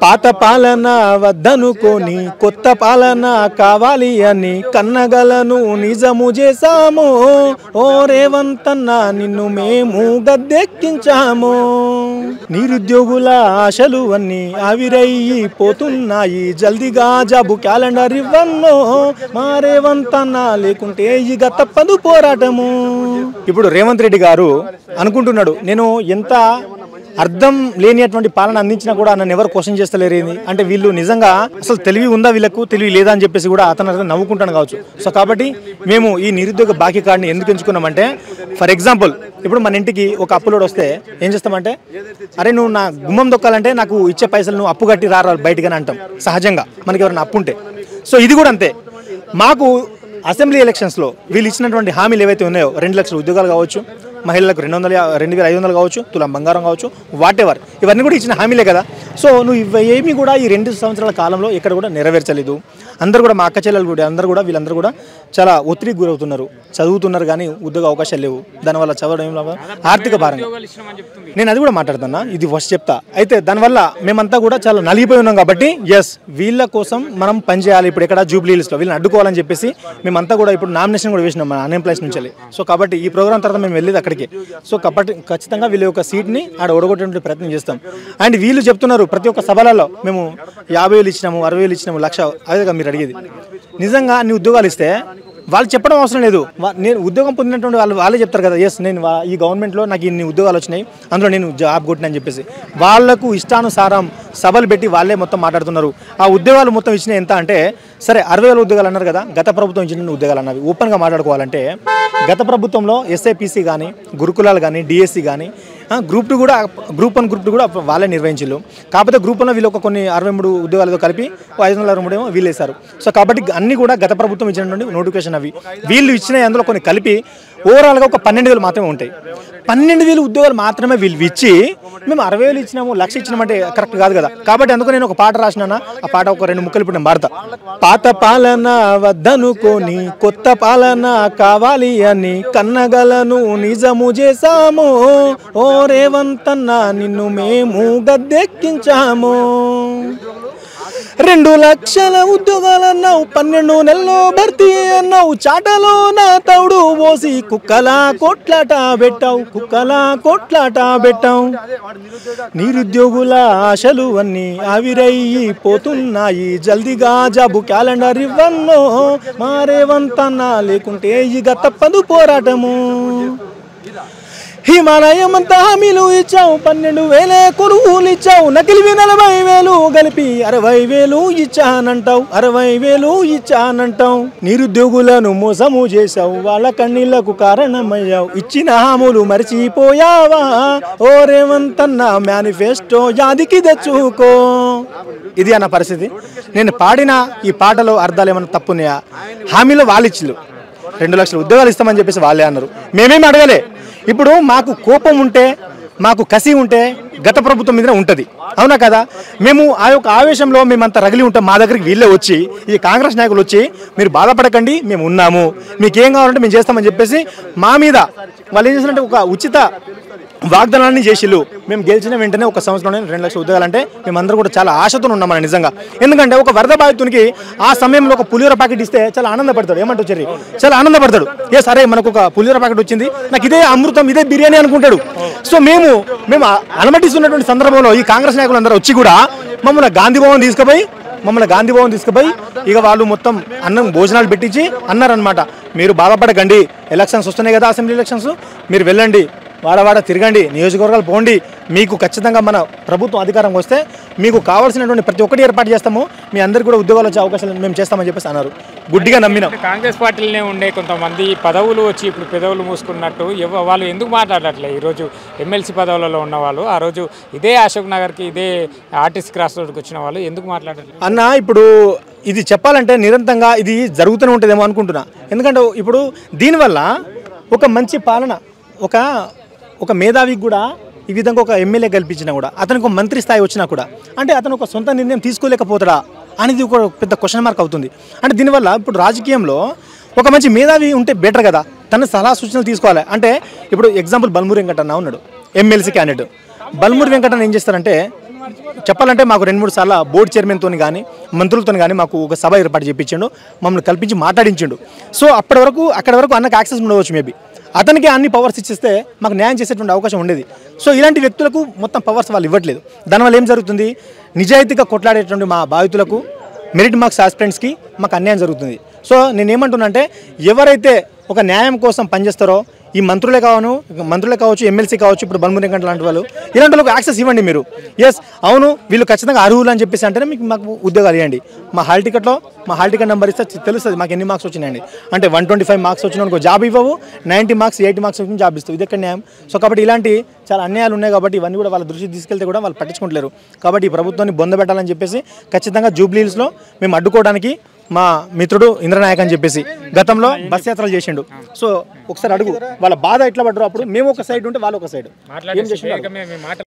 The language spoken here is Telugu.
పాత పాలన వద్దనుకొని కొత్త పాలన కావాలి అని కన్నగలను నిజము చేశాము. ఓ రేవంతన్న నిన్ను మేము గద్దెక్కించాము. నిరుద్యోగుల ఆశలు అన్నీ ఆవిరయ్యి పోతున్నాయి. జల్దిగా జాబు క్యాలెండర్ ఇవ్వను మా రేవంతన్న, లేకుంటే ఇక తప్పదు పోరాటము. ఇప్పుడు రేవంత్ రెడ్డి గారు అనుకుంటున్నాడు, నేను ఎంత అర్థం లేనిటువంటి పాలన అందించినా కూడా నన్ను ఎవరు క్వశ్చన్ చేస్తలేరు అంటే వీళ్ళు నిజంగా అసలు తెలివి ఉందా, వీళ్ళకు తెలివి లేదా అని చెప్పేసి కూడా అతను నవ్వుకుంటాను కావచ్చు. సో కాబట్టి మేము ఈ నిరుద్యోగ బాకీ కార్డుని ఎందుకు ఎంచుకున్నామంటే, ఫర్ ఎగ్జాంపుల్ ఇప్పుడు మన ఇంటికి ఒక అప్పులోడు వస్తే ఏం చేస్తామంటే, అరే నువ్వు నా గుమ్మం దొక్కాలంటే నాకు ఇచ్చే పైసలు నువ్వు అప్పు కట్టి రారా బయటగానే అంటాం సహజంగా మనకి ఎవరైనా అప్పు ఉంటే. సో ఇది కూడా అంతే. మాకు అసెంబ్లీ ఎలక్షన్స్లో వీళ్ళు ఇచ్చినటువంటి హామీలు ఏవైతే ఉన్నాయో 2 లక్షల ఉద్యోగాలు కావచ్చు, మహిళలకు 2,500 కావచ్చు, తులం బంగారం కావచ్చు, వాట్ ఎవర్, ఇవన్నీ కూడా ఇచ్చిన హామీలే కదా. సో నువ్వు ఏమీ కూడా ఈ 2 సంవత్సరాల కాలంలో ఎక్కడ కూడా నెరవేర్చలేదు. అందరూ కూడా మా అక్క చెల్లెలు కూడా వీళ్ళందరూ కూడా చాలా ఒత్తిడికి గురవుతున్నారు, చదువుతున్నారు కానీ ఉద్యోగ అవకాశాలు లేవు. దానివల్ల చదవడం ఆర్థిక భారంగా నేను అది కూడా మాట్లాడుతున్నా, ఇది ఫస్ట్ చెప్తా. అయితే దానివల్ల మేమంతా కూడా చాలా నలిగిపోయి ఉన్నాం కాబట్టి ఎస్ వీళ్ళ కోసం మనం పనిచేయాలి. ఇప్పుడు ఎక్కడ జూబ్లీ హిల్స్లో వీళ్ళని అడ్డుకోవాలని చెప్పేసి మేమంతా కూడా ఇప్పుడు నామినేషన్ కూడా వేసినాం మన అన్ఎంప్లాయ్స్ నుంచి. సో కాబట్టి ఈ ప్రోగ్రామ్ తర్వాత మేము వెళ్ళేది అక్కడికి. సో కాబట్టి ఖచ్చితంగా వీళ్ళ యొక్క సీట్ని ఆడ ఓడగొట్టే ప్రయత్నం చేస్తాం. అండ్ వీళ్ళు చెప్తున్నారు ప్రతి ఒక్క సభలలో మేము 50,000 ఇచ్చినాము, 60,000 ఇచ్చినాము, 1,00,000. అదేగా మీరు అడిగేది. నిజంగా అన్ని ఉద్యోగాలు ఇస్తే వాళ్ళు చెప్పడం అవసరం లేదు. నేను ఉద్యోగం పొందినటువంటి వాళ్ళే చెప్తారు కదా, ఎస్ నేను ఈ గవర్నమెంట్లో నాకు ఇన్ని ఉద్యోగాలు వచ్చినాయి, అందులో నేను జాబ్ కొట్టినా అని చెప్పేసి వాళ్లకు ఇష్టానుసారం సభలు పెట్టి వాళ్ళే మొత్తం మాట్లాడుతున్నారు. ఆ ఉద్యోగాలు మొత్తం ఇచ్చినాయి ఎంత అంటే, సరే 60,000 ఉద్యోగాలు అన్నారు కదా, గత ప్రభుత్వం ఇచ్చిన ఉద్యోగాలు అన్నవి ఓపెన్గా మాట్లాడుకోవాలంటే గత ప్రభుత్వంలో ఎస్ఐపిసి కానీ, గురుకులాలు కానీ, డిఎస్సి కానీ, గ్రూప్ 2 కూడా, గ్రూప్ 1 గ్రూప్ 2 కూడా వాళ్ళే నిర్వహించారు. కాకపోతే గ్రూప్ 1లో వీళ్ళు ఒక కొన్ని 63 ఉద్యోగాలతో కలిపి 563 ఏమో వీళ్ళు వేశారు. సో కాబట్టి అన్ని కూడా గత ప్రభుత్వం ఇచ్చినటువంటి నోటిఫికేషన్ అవి వీళ్ళు ఇచ్చిన అందులో కొన్ని కలిపి ఓవరాల్గా ఒక 12,000 మాత్రమే ఉంటాయి. 12,000 ఉద్యోగాలు మాత్రమే వీళ్ళు ఇచ్చి మేము 60,000 ఇచ్చినాము, 1,00,000 ఇచ్చినామంటే కరెక్ట్ కాదు కదా. కాబట్టి అందుకు నేను ఒక పాట రాసినా, ఆ పాట ఒక 2 ముక్కలు ఇప్పుడు నేను పాడతా. పాత పాలన వద్దనుకొని కొత్త పాలన కావాలి అని కన్నగలను నిజము చేశాము. ఓ రేవంతన్న నిన్ను మేము గద్దెక్కించాము. 2 లక్షల ఉద్యోగాలన్నావు, 12 నెలల్లో భర్తీ అన్నావు, చాటలో నా తౌడు పోసి కుక్కలా కొట్లాట పెట్టావు. నిరుద్యోగుల ఆశలు అన్నీ ఆవిరయ్యి పోతున్నాయి. జల్దిగా జాబు క్యాలెండర్ ఇవ్వను మా రేవంతన్న, లేకుంటే ఇక తప్పదు పోరాటము. హిమాలయం అంతా హామీలు ఇచ్చావు, 12,000 కొనుగోలు ఇచ్చావు, నకిలివి 40,000 కలిపి 60,000 ఇచ్చానంటావు. నిరుద్యోగులను మోసము చేశావు, వాళ్ళ కన్నీళ్లకు కారణమయ్యావు. ఇచ్చిన హామీలు మరిచిపోయావా? ఓ రేవంతన్న మేనిఫెస్టో యాదికి తెచ్చుకో. ఇది అన్న పరిస్థితి. నేను పాడిన ఈ పాటలో అర్థాలు ఏమన్నా తప్పున్నాయా? హామీలో వాళ్ళు ఇచ్చిళ్ళు 2 లక్షల ఉద్యోగాలు ఇస్తామని చెప్పేసి వాళ్ళే అన్నారు. మేమేమి అడగలే. ఇప్పుడు మాకు కోపం ఉంటే, మాకు కసి ఉంటే గత ప్రభుత్వం మీద ఉంటుంది, అవునా కదా? మేము ఆ యొక్క ఆవేశంలో మేమంతా రగిలి ఉంటాం. మా దగ్గరికి వీళ్ళే వచ్చి, ఈ కాంగ్రెస్ నాయకులు వచ్చి, మీరు బాధపడకండి మేము ఉన్నాము, మీకేం కావాలంటే మేము చేస్తామని చెప్పేసి మా మీద వాళ్ళు ఏం చేసినట్టు ఒక ఉచిత వాగ్దానాన్ని చేసిళ్ళు. మేము గెలిచిన వెంటనే 1 సంవత్సరంలో 2 లక్షల ఉద్యోగాలు అంటే మేమందరూ కూడా చాలా ఆశతో ఉన్నామని నిజంగా. ఎందుకంటే ఒక వరద బాధితునికి ఆ సమయంలో ఒక పులిహోర ప్యాకెట్ ఇస్తే చాలా ఆనందపడతాడు. ఏమంటారు చెర్రీ? చాలా ఆనందపడతాడు. సరే మనకు ఒక పులిహోర ప్యాకెట్ వచ్చింది, నాకు ఇదే అమృతం, ఇదే బిర్యానీ అనుకుంటాడు. సో మేము అనుమతిస్తున్నటువంటి సందర్భంలో ఈ కాంగ్రెస్ నాయకులు అందరూ వచ్చి కూడా మమ్మల్ని గాంధీ భవన్ తీసుకుపోయి ఇక వాళ్ళు మొత్తం అన్నం భోజనాలు పెట్టించి అన్నారనమాట, మీరు బాధపడకండి, ఎలక్షన్స్ వస్తున్నాయి కదా, అసెంబ్లీ ఎలక్షన్స్, మీరు వెళ్ళండి, వాడవాడ తిరగండి, నియోజకవర్గాలు పోండి, మీకు ఖచ్చితంగా మన ప్రభుత్వం అధికారం వస్తే మీకు కావాల్సినటువంటి ప్రతి ఒక్కటి ఏర్పాటు చేస్తాము, మీ అందరికీ కూడా ఉద్యోగాలు వచ్చే అవకాశాలు మేము చేస్తామని చెప్పేసి అన్నారు. గుడ్డిగా నమ్మినాం. కాంగ్రెస్ పార్టీలోనే ఉండే కొంతమంది పదవులు వచ్చి ఇప్పుడు పెదవులు మూసుకున్నట్టు వాళ్ళు ఎందుకు మాట్లాడట్లేదు? ఈరోజు ఎమ్మెల్సీ పదవులలో ఉన్న వాళ్ళు ఆ రోజు ఇదే అశోక్ నగర్కి, ఇదే ఆర్టీసీ క్రాస్ రోడ్కి వచ్చిన వాళ్ళు ఎందుకు మాట్లాడట్లేదు అన్న? ఇప్పుడు ఇది చెప్పాలంటే నిరంతరంగా ఇది జరుగుతూనే ఉంటుందేమో అనుకుంటున్నా. ఎందుకంటే ఇప్పుడు దీనివల్ల ఒక మంచి పాలన, ఒక మేధావికి కూడా ఈ విధంగా ఒక ఎమ్మెల్యే కల్పించినా కూడా, అతనికి ఒక మంత్రి స్థాయి వచ్చినా కూడా, అంటే అతను ఒక సొంత నిర్ణయం తీసుకోలేకపోతాడా అనేది ఒక పెద్ద క్వశ్చన్ మార్క్ అవుతుంది. అంటే దీనివల్ల ఇప్పుడు రాజకీయంలో ఒక మంచి మేధావి ఉంటే బెటర్ కదా, తన సలహా సూచనలు తీసుకోవాలి. అంటే ఇప్పుడు ఎగ్జాంపుల్ బల్మూరి వెంకటన్న ఉన్నాడు, ఎమ్మెల్సీ క్యాండిడేట్. బల్మూరి వెంకటన్న ఏం చేస్తారంటే చెప్పాలంటే మాకు 2-3 సార్లు బోర్డు చైర్మన్తో కానీ మంత్రులతో కానీ మాకు ఒక సభ ఏర్పాటు చేయించిండు, మమ్మల్ని కల్పించి మాట్లాడించిండు. సో అక్కడి వరకు అన్నకు యాక్సెస్ ఉండవచ్చు, మేబీ అతనికి అన్ని పవర్స్ ఇచ్చిస్తే మాకు న్యాయం చేసేటువంటి అవకాశం ఉండేది. సో ఇలాంటి వ్యక్తులకు మొత్తం పవర్స్ వాళ్ళు ఇవ్వట్లేదు. దానివల్ల ఏం జరుగుతుంది, నిజాయితీగా కొట్లాడేటువంటి మా బాధితులకు, మెరిట్ మార్క్స్ ఆస్పిరెంట్స్కి మాకు అన్యాయం జరుగుతుంది. సో నేనేమంటున్నా అంటే ఎవరైతే ఒక న్యాయం కోసం పనిచేస్తారో ఈ మంత్రులే కావచ్చు, ఎమ్మెల్సీ కావచ్చు, ఇప్పుడు బల్మురి వెంకట లాంటి వాళ్ళు, ఇలాంటి వాళ్ళకి యాక్సెస్ ఇవ్వండి మీరు. ఎస్ అవును వీళ్ళు ఖచ్చితంగా అర్హులు అని చెప్పేసి అంటేనే మాకు ఉద్యోగాలు ఇవ్వండి. మా హాల్ టికెట్ నెంబర్ ఇస్తే తెలుస్తుంది మాకు ఎన్ని మార్క్స్ వచ్చినాయండి. అంటే 125 మార్క్స్ వచ్చిన జాబ్ ఇవ్వవు, 90 మార్క్స్ 80 మార్క్స్ వచ్చిన జాబ్ ఇస్తావు. ఇది ఎక్కడ న్యాయం? సో కాబట్టి ఇలాంటి చాలా అన్యాయాలు ఉన్నాయి కాబట్టి ఇవన్నీ కూడా వాళ్ళ దృష్టికి తీసుకెళ్తే కూడా వాళ్ళు పట్టించుకుంటలేరు. కాబట్టి ఈ ప్రభుత్వాన్ని బొందబెట్టాలని చెప్పేసి ఖచ్చితంగా జూబ్లీహిల్స్లో మేము అడ్డుకోవడానికి మా మిత్రుడు ఇంద్రనాయక్ అని చెప్పేసి గతంలో బస్ యాత్రలు చేసిండు. సో ఒకసారి అడుగు వాళ్ళ బాధ ఎట్లా పడ్డారు, అప్పుడు మేము ఒక సైడ్ ఉంటే వాళ్ళు ఒక సైడ్ ఏం చేసిండు.